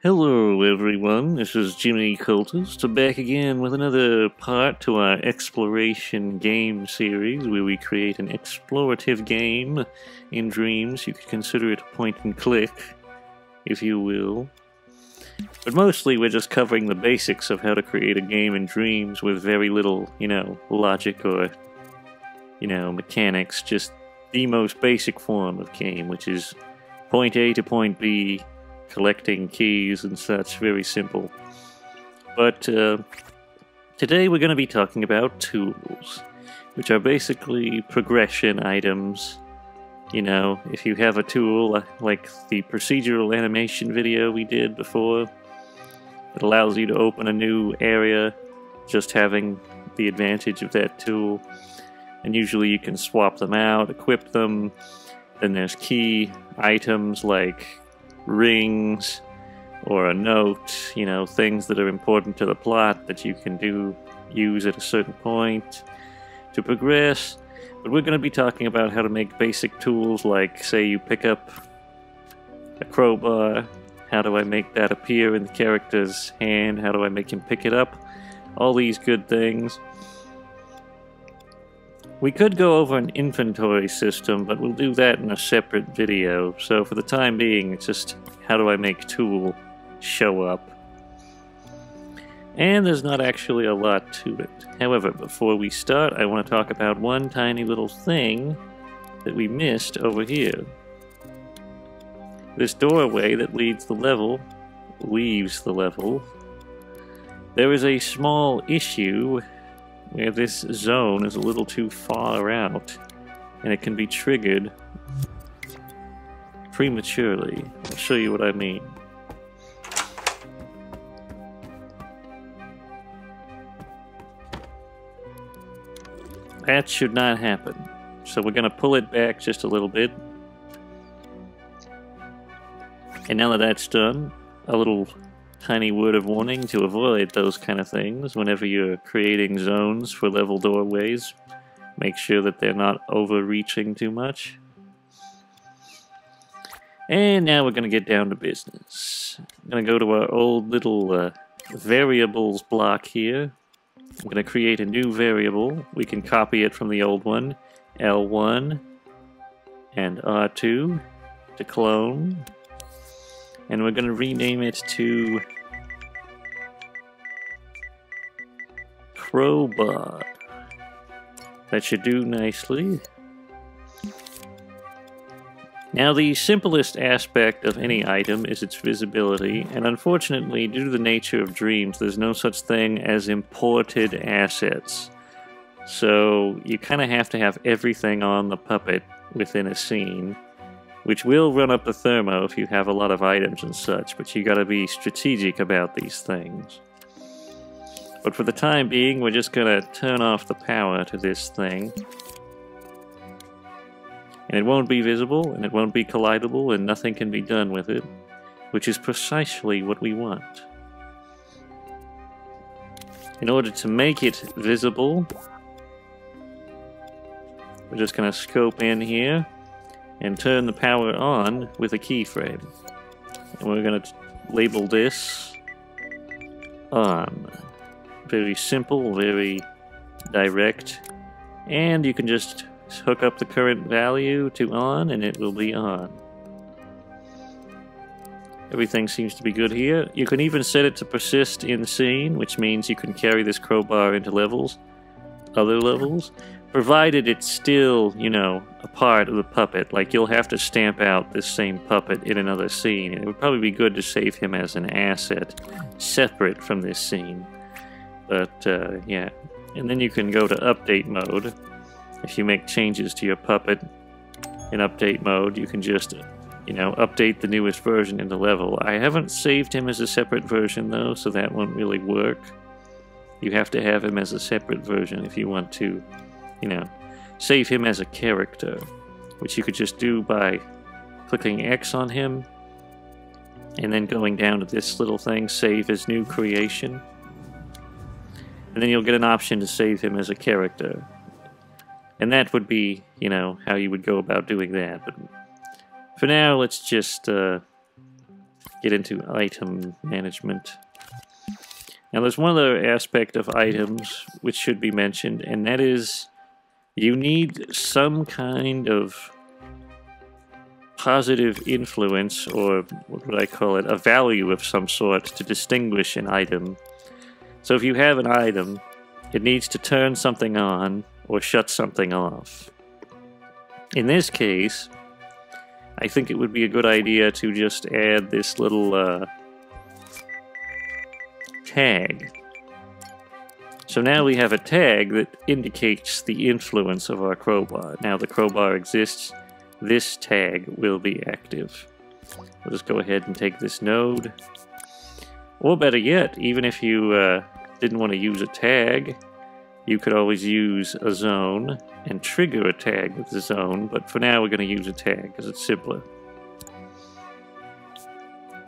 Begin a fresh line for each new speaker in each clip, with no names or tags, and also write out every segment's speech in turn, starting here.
Hello everyone, this is Jimmy Cultist, back again with another part to our exploration game series where we create an explorative game in Dreams. You could consider it a point and click, if you will. But mostly we're just covering the basics of how to create a game in Dreams with very little, logic or, mechanics. Just the most basic form of game, which is point A to point B, collecting keys and such. Very simple. But today we're going to be talking about tools, which are basically progression items. If you have a tool like the procedural animation video we did before, it allows you to open a new area just having the advantage of that tool. And usually you can swap them out, equip them. Then there's key items like rings or a note, things that are important to the plot that you can use at a certain point to progress. But we're going to be talking about how to make basic tools like, say you pick up a crowbar, how do I make that appear in the character's hand, how do I make him pick it up, all these good things. We could go over an inventory system, but we'll do that in a separate video. So for the time being, it's just how do I make tool show up. And there's not actually a lot to it. However, before we start, I want to talk about one tiny little thing that we missed over here. This doorway that leaves the level. There is a small issue where this zone is a little too far out, and it can be triggered prematurely. I'll show you what I mean. That should not happen. So we're going to pull it back just a little bit. And now that that's done, a little tiny word of warning to avoid those kind of things whenever you're creating zones for level doorways. Make sure that they're not overreaching too much. And now we're going to get down to business. I'm going to go to our old little variables block here. I'm going to create a new variable. We can copy it from the old one. L1 and R2 to clone. And we're going to rename it to crowbar. That should do nicely. Now, the simplest aspect of any item is its visibility, and unfortunately, due to the nature of Dreams, there's no such thing as imported assets. So you kind of have to have everything on the puppet within a scene, which will run up the thermo if you have a lot of items and such, but you gotta be strategic about these things. But for the time being, we're just gonna turn off the power to this thing. And it won't be visible, and it won't be collidable, and nothing can be done with it, which is precisely what we want. In order to make it visible, we're just gonna scope in here and turn the power on with a keyframe. And we're going to label this on. Very simple, very direct. And you can just hook up the current value to on and it will be on. Everything seems to be good here. You can even set it to persist in scene, which means you can carry this crowbar into other levels. Provided it's still, a part of the puppet. Like, you'll have to stamp out this same puppet in another scene. And it would probably be good to save him as an asset, separate from this scene. But, yeah. And then you can go to update mode. If you make changes to your puppet in update mode, you can just, update the newest version in the level. I haven't saved him as a separate version, though, so that won't really work. You have to have him as a separate version if you want to save him as a character, which you could just do by clicking X on him and then going down to this little thing, save as new creation. And then you'll get an option to save him as a character. And that would be, how you would go about doing that. But for now, let's just get into item management. Now there's one other aspect of items which should be mentioned, and that is you need some kind of positive influence, or what would I call it, a value of some sort to distinguish an item. So if you have an item, it needs to turn something on or shut something off. In this case, I think it would be a good idea to just add this little tag. So now we have a tag that indicates the influence of our crowbar. Now the crowbar exists, this tag will be active. We'll just go ahead and take this node. Or better yet, even if you didn't want to use a tag, you could always use a zone and trigger a tag with the zone, but for now we're going to use a tag because it's simpler.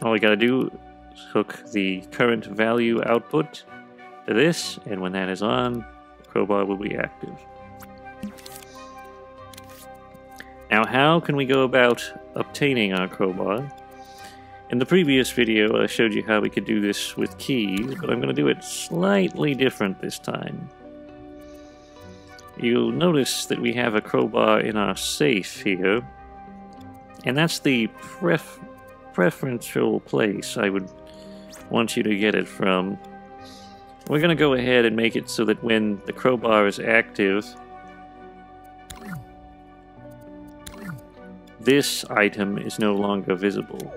All we got to do is hook the current value output to this, and when that is on, the crowbar will be active. Now, how can we go about obtaining our crowbar? In the previous video, I showed you how we could do this with keys, but I'm going to do it slightly different this time. You'll notice that we have a crowbar in our safe here, and that's the preferential place I would want you to get it from. We're going to go ahead and make it so that when the crowbar is active, this item is no longer visible.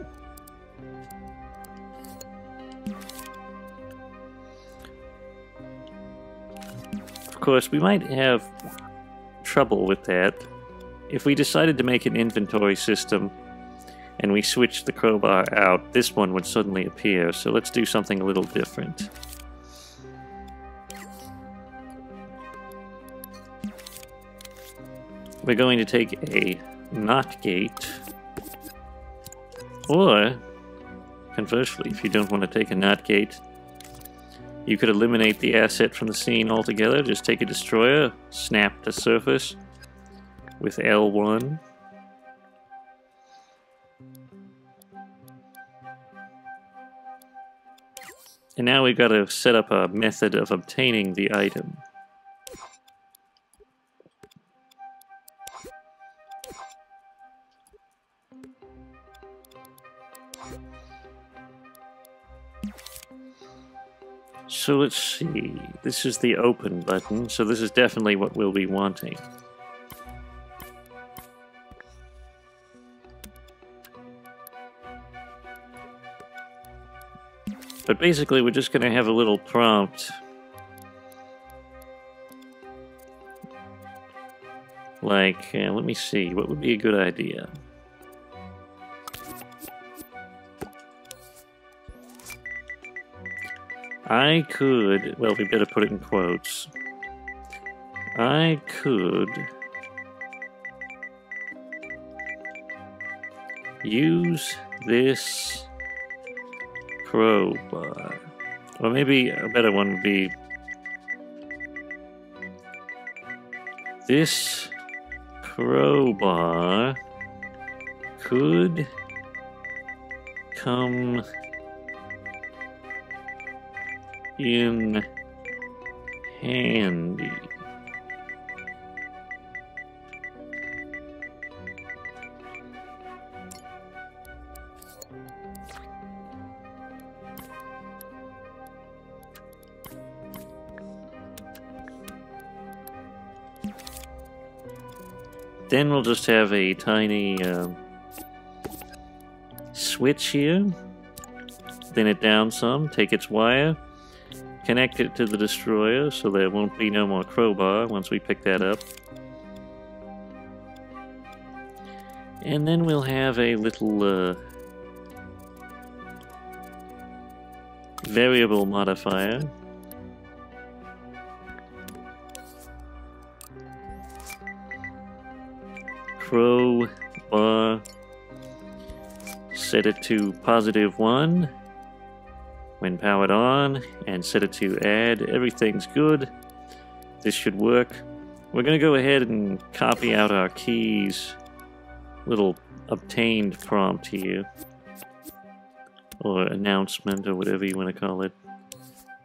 Of course, we might have trouble with that. If we decided to make an inventory system and we switched the crowbar out, this one would suddenly appear, so let's do something a little different. We're going to take a NOT gate, or conversely, if you don't want to take a NOT gate, you could eliminate the asset from the scene altogether. Just take a destroyer, snap to surface with L1. And now we've got to set up a method of obtaining the item. So let's see, this is the open button, so this is definitely what we'll be wanting. But basically we're just going to have a little prompt. Like, let me see, what would be a good idea? I could, well, we better put it in quotes. I could use this crowbar. Or maybe a better one would be this crowbar could come in handy. Then we'll just have a tiny switch here. Thin it down some, take its wire, connect it to the destroyer so there won't be no more crowbar once we pick that up. And then we'll have a little variable modifier. Crowbar, set it to +1 when powered on, and set it to add. Everything's good. This should work. We're going to go ahead and copy out our keys little obtained prompt here. or announcement, or whatever you want to call it.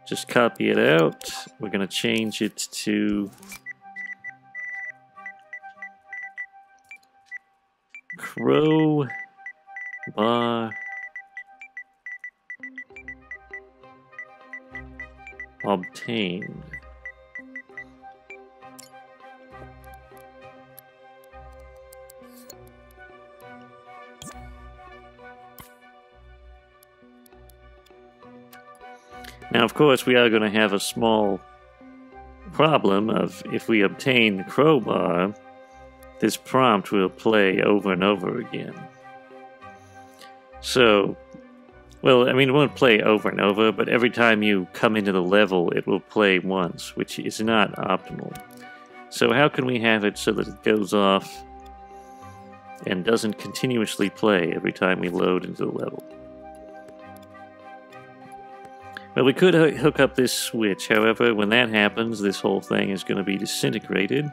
Just copy it out. We're going to change it to crowbar obtained. Now, of course, we are going to have a small problem of if we obtain the crowbar, this prompt will play over and over again. So, well, I mean, it won't play over and over, but every time you come into the level, it will play once, which is not optimal. So how can we have it so that it goes off and doesn't continuously play every time we load into the level? Well, we could hook up this switch. However, when that happens, this whole thing is going to be disintegrated.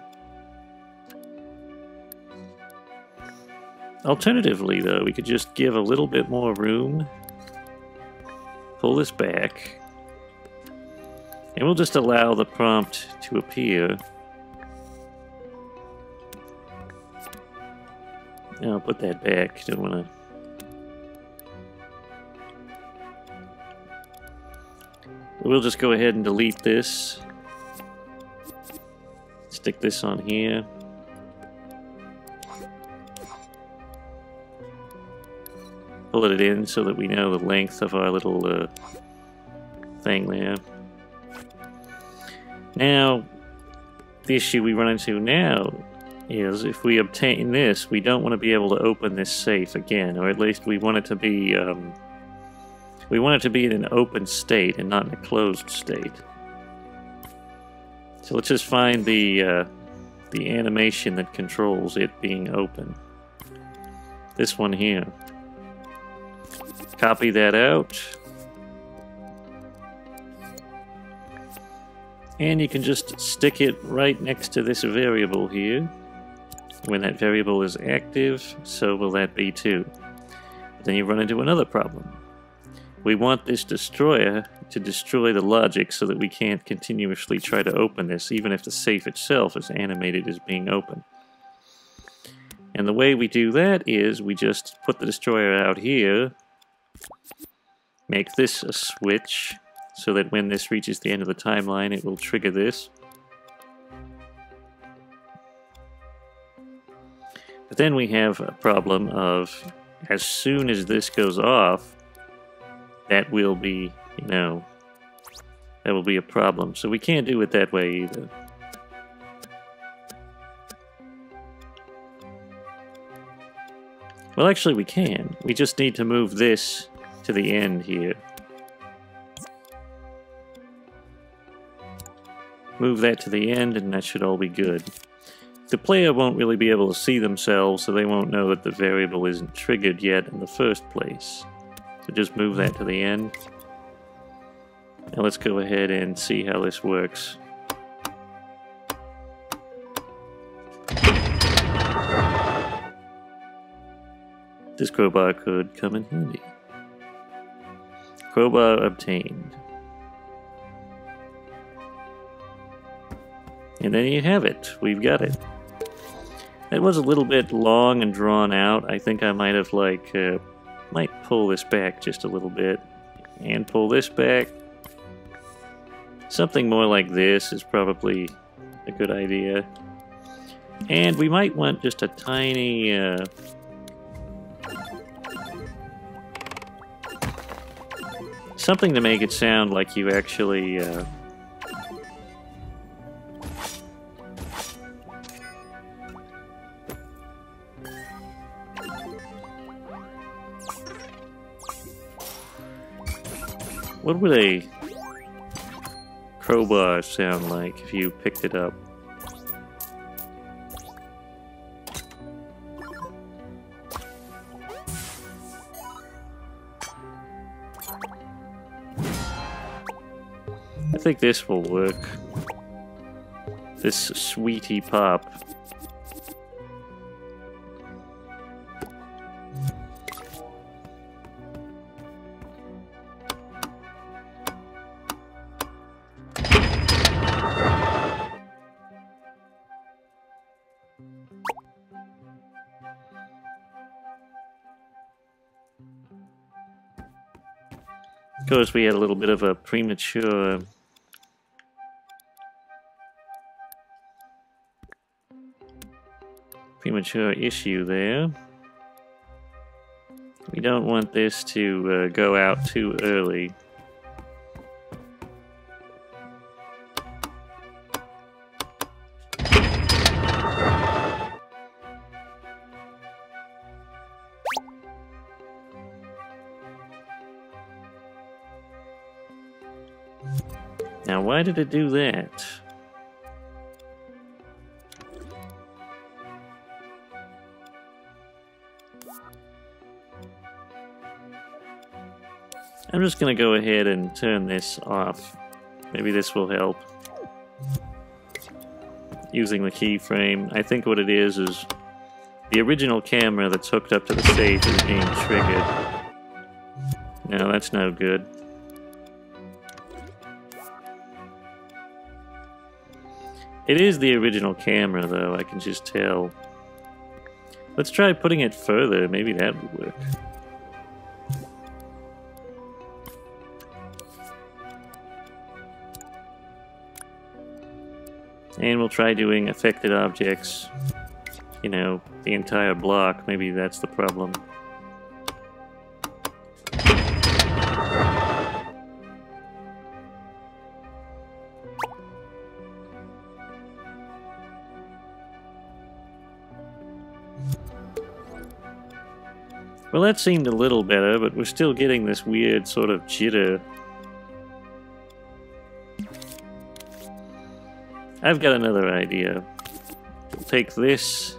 Alternatively, though, we could just give a little bit more room, pull this back, and we'll just allow the prompt to appear. I'll put that back. Don't want to. We'll just go ahead and delete this. Stick this on here. Pull it in so that we know the length of our little thing there. Now, the issue we run into now is if we obtain this, we don't want to be able to open this safe again, or at least we want it to be in an open state and not in a closed state. So let's just find the animation that controls it being open. This one here. Copy that out. And you can just stick it right next to this variable here. When that variable is active, so will that be too. But then you run into another problem. We want this destroyer to destroy the logic so that we can't continuously try to open this, even if the safe itself is animated as being open. And the way we do that is we just put the destroyer out here, make this a switch, so that when this reaches the end of the timeline, it will trigger this. But then we have a problem of, as soon as this goes off, that will be, that will be a problem. So we can't do it that way either. Well, actually we can. We just need to move this to the end here. Move that to the end and that should all be good. The player won't really be able to see themselves, so they won't know that the variable isn't triggered yet in the first place. So just move that to the end. Now let's go ahead and see how this works. This crowbar could come in handy. Crowbar obtained. And then you have it. We've got it. It was a little bit long and drawn out. I think I might have might pull this back just a little bit. And pull this back. Something more like this is probably a good idea. And we might want just a tiny... something to make it sound like you actually... What would a crowbar sound like if you picked it up? I think this will work. This sweetie pop. Of course, we had a little bit of a premature issue there. We don't want this to go out too early. Now, why did it do that? I'm just going to go ahead and turn this off. Maybe this will help. Using the keyframe. I think what it is the original camera that's hooked up to the safe is being triggered. No, that's no good. It is the original camera, though, I can just tell. Let's try putting it further. Maybe that would work. And we'll try doing affected objects, you know, the entire block. Maybe that's the problem. Well, that seemed a little better, but we're still getting this weird sort of jitter. I've got another idea. We'll take this,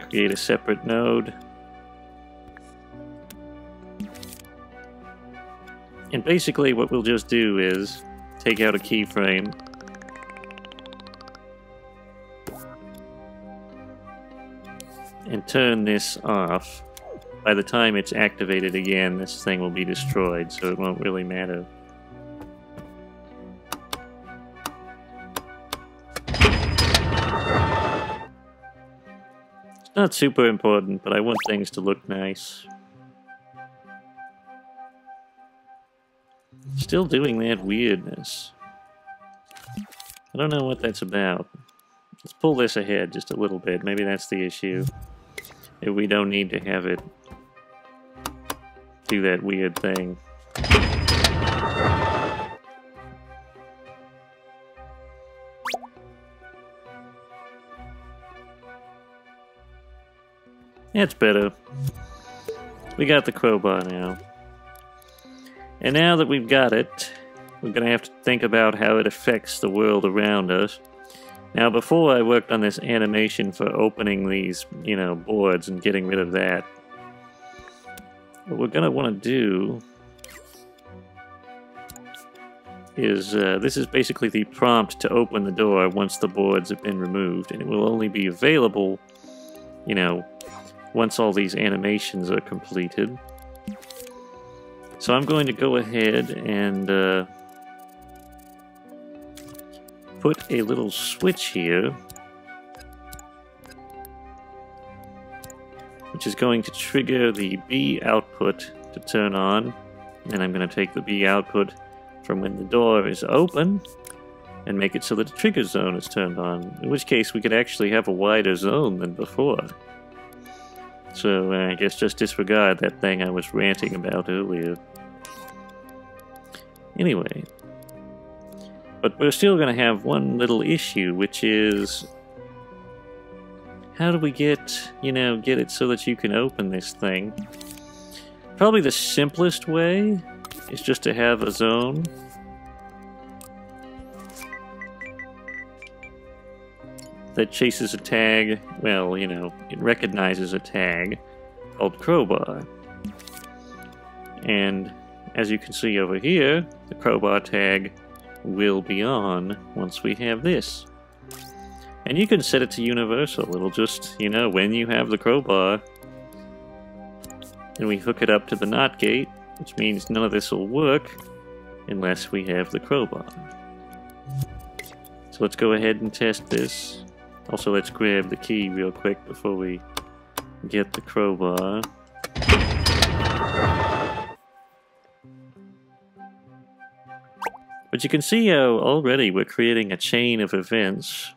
create a separate node, and basically what we'll just do is take out a keyframe, and turn this off. By the time it's activated again, this thing will be destroyed, so it won't really matter. Not super important, but I want things to look nice. Still doing that weirdness. I don't know what that's about. Let's pull this ahead just a little bit. Maybe that's the issue. Maybe we don't need to have it do that weird thing. That's better. We got the crowbar now. And now that we've got it, we're going to have to think about how it affects the world around us. Now, before I worked on this animation for opening these, you know, boards and getting rid of that. What we're going to want to do is, this is basically the prompt to open the door once the boards have been removed. And it will only be available, you know, once all these animations are completed. So I'm going to go ahead and put a little switch here, which is going to trigger the B output to turn on. And I'm going to take the B output from when the door is open and make it so that the trigger zone is turned on, in which case we could actually have a wider zone than before. So I guess just disregard that thing I was ranting about earlier. Anyway, but we're still going to have one little issue, which is how do we get, you know, get it so that you can open this thing? Probably the simplest way is just to have a zone that chases a tag. Well, you know, it recognizes a tag called crowbar. And as you can see over here, the crowbar tag will be on once we have this. And you can set it to universal. It'll just, you know, when you have the crowbar, and we hook it up to the NOT gate, which means none of this will work unless we have the crowbar. So let's go ahead and test this. Also, let's grab the key real quick before we get the crowbar. But you can see how already we're creating a chain of events,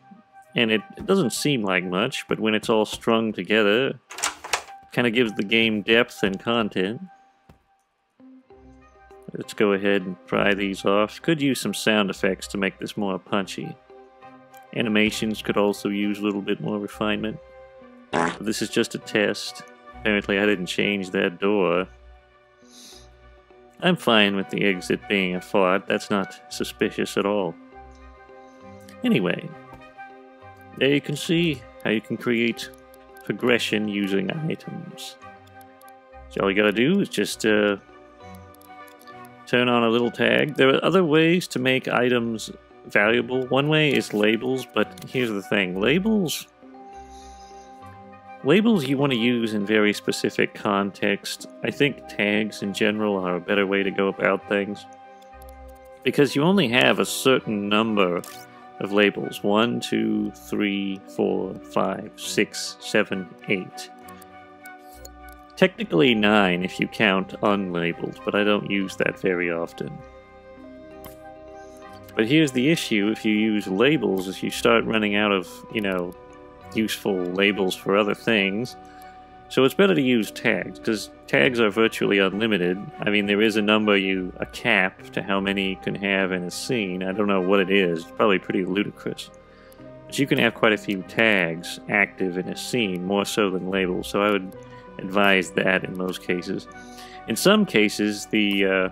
and it doesn't seem like much, but when it's all strung together, it kind of gives the game depth and content. Let's go ahead and pry these off. Could use some sound effects to make this more punchy. Animations could also use a little bit more refinement. But this is just a test. Apparently I didn't change that door. I'm fine with the exit being a fart. That's not suspicious at all. Anyway, there you can see how you can create progression using items. So all you gotta do is just turn on a little tag. There are other ways to make items valuable. One way is labels, but here's the thing. Labels you want to use in very specific context. I think tags in general are a better way to go about things, because you only have a certain number of labels. 1, 2, 3, 4, 5, 6, 7, 8. Technically 9 if you count unlabeled, but I don't use that very often. But here's the issue: if you use labels, if you start running out of, useful labels for other things. So it's better to use tags, because tags are virtually unlimited. I mean, there is a cap to how many you can have in a scene. I don't know what it is. It's probably pretty ludicrous. But you can have quite a few tags active in a scene, more so than labels, so I would advise that in most cases. In some cases, the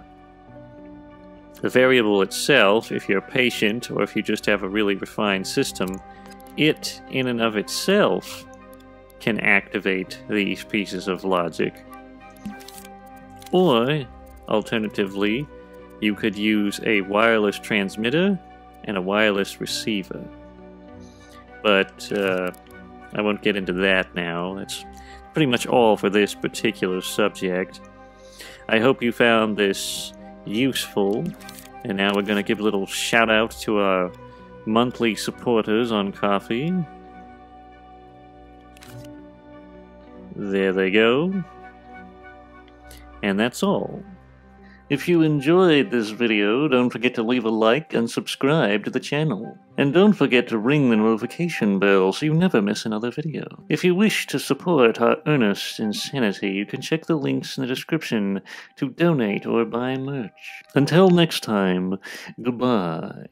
variable itself, if you're patient, or if you just have a really refined system, it, in and of itself, can activate these pieces of logic. Or, alternatively, you could use a wireless transmitter and a wireless receiver. But I won't get into that now. It's pretty much all for this particular subject. I hope you found this useful, and now we're going to give a little shout out to our monthly supporters on Ko-fi. There they go. And that's all. If you enjoyed this video, don't forget to leave a like and subscribe to the channel. And don't forget to ring the notification bell so you never miss another video. If you wish to support our earnest insanity, you can check the links in the description to donate or buy merch. Until next time, goodbye.